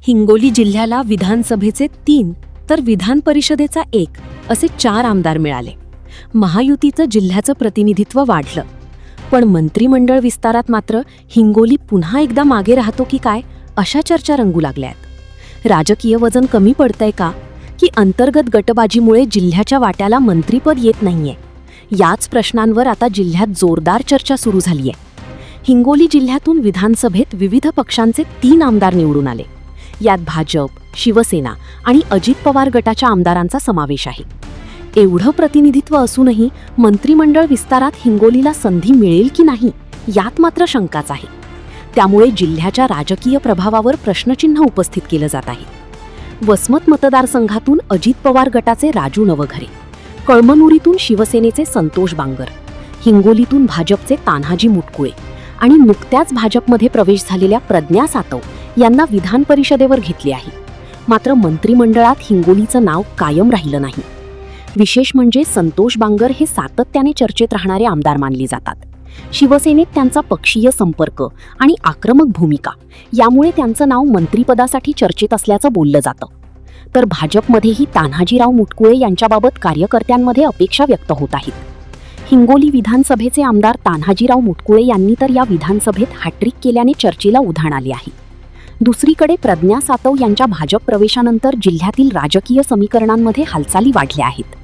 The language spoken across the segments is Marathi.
हिंगोली जिल्ह्याला विधानसभेचे 3 तर विधान परिषदेचा 1 असे 4 आमदार मिळाले. महायुतीचं जिल्ह्याचं प्रतिनिधित्व वाढलं. पण मंत्रिमंडळ विस्तारात मात्र हिंगोली पुन्हा एकदा मागे राहतो की काय अशा चर्चा रंगू लागल्यात. राजकीय वजन कमी पडतंय का, की अंतर्गत गटबाजीमुळे जिल्ह्याच्या वाट्याला मंत्रिपद येत नाहीये? याच प्रश्नांवर आता जिल्ह्यात जोरदार चर्चा सुरू झालीय. हिंगोली जिल्ह्यातून विधानसभेत विविध पक्षांचे 3 आमदार निवडून आले. यात भाजप, शिवसेना आणि अजित पवार गटाच्या आमदारांचा समावेश आहे. एवढं प्रतिनिधित्व असूनही मंत्रिमंडळ विस्तारात हिंगोलीला संधी मिळेल की नाही यात मात्र शंकाच आहे. त्यामुळे जिल्ह्याच्या राजकीय प्रभावावर प्रश्नचिन्ह उपस्थित केलं जात आहे. वसमत मतदारसंघातून अजित पवार गटाचे राजू नवघरे, कळमनुरीतून शिवसेनेचे संतोष बांगर, हिंगोलीतून भाजपचे तान्हाजी मुटकुळे आणि नुकत्याच भाजपमध्ये प्रवेश झालेल्या प्रज्ञा सातव यांना विधान परिषदेवर घेतले आहे. मात्र मंत्रिमंडळात हिंगोलीचं नाव कायम राहिलं नाही. विशेष म्हणजे संतोष बांगर हे सातत्याने चर्चेत राहणारे आमदार मानले जातात. शिवसेनेत त्यांचा पक्षीय संपर्क आणि आक्रमक भूमिका यामुळे त्यांचं नाव मंत्रिपदासाठी चर्चेत असल्याचं बोललं जातं. तर भाजपमध्येही तान्हाजीराव मुटकुळे यांच्याबाबत कार्यकर्त्यांमध्ये अपेक्षा व्यक्त होत आहेत. हिंगोली विधानसभेचे आमदार तान्हाजीराव मुटकुळे यांनी तर या विधानसभेत हॅट्रिक केल्याने चर्चेला उधाण आले आहे. दुसरीकडे प्रज्ञा सातव यांच्या भाजप प्रवेशानंतर जिल्ह्यातील राजकीय समीकरणांमध्ये हालचाली वाढल्या आहेत.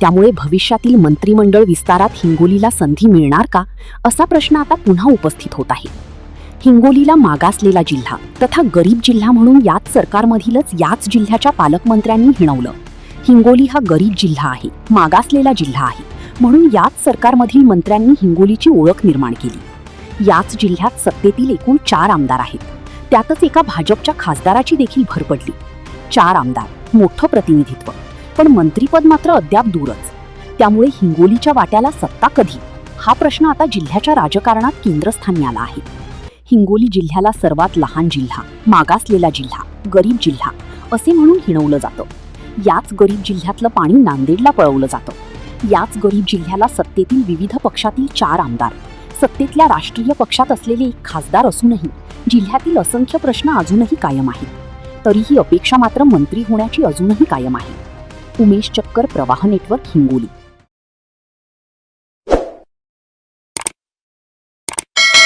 त्यामुळे भविष्यातील मंत्रिमंडळ विस्तारात हिंगोलीला संधी मिळणार का असा प्रश्न आता पुन्हा उपस्थित होत आहे. हिंगोलीला मागासलेला जिल्हा तथा गरीब जिल्हा म्हणून याच सरकारमधीलच याच जिल्ह्याच्या पालकमंत्र्यांनी हिणवलं. हिंगोली हा गरीब जिल्हा आहे, मागासलेला जिल्हा आहे म्हणून याच सरकारमधील मंत्र्यांनी हिंगोलीची ओळख निर्माण केली. याच जिल्ह्यात सत्तेतील एकूण 4 आमदार आहेत. त्यातच एका भाजपच्या खासदाराची देखील भर पडली. 4 आमदार, मोठं प्रतिनिधित्व, पण मंत्रिपद मात्र अद्याप दूरच. त्यामुळे हिंगोलीच्या वाट्याला सत्ता कधी हा प्रश्न आता जिल्ह्याच्या राजकारणात केंद्रस्थानी आला आहे. हिंगोली जिल्ह्याला सर्वात लहान जिल्हा, मागासलेला जिल्हा, गरीब जिल्हा असे म्हणून हिणवलं जातं. याच गरीब जिल्ह्यातलं पाणी नांदेडला पळवलं जातं. याच गरीब जिल्ह्याला सत्तेतील विविध पक्षातील 4 आमदार, सत्तेतल्या राष्ट्रीय पक्षात असलेले एक खासदार असूनही जिल्ह्यातील असंख्य प्रश्न अजूनही कायम आहेत. तरीही अपेक्षा मात्र मंत्री होण्याची अजूनही कायम आहे. उमेश चक्कर, प्रवाह नेटवर्क, हिंगोली.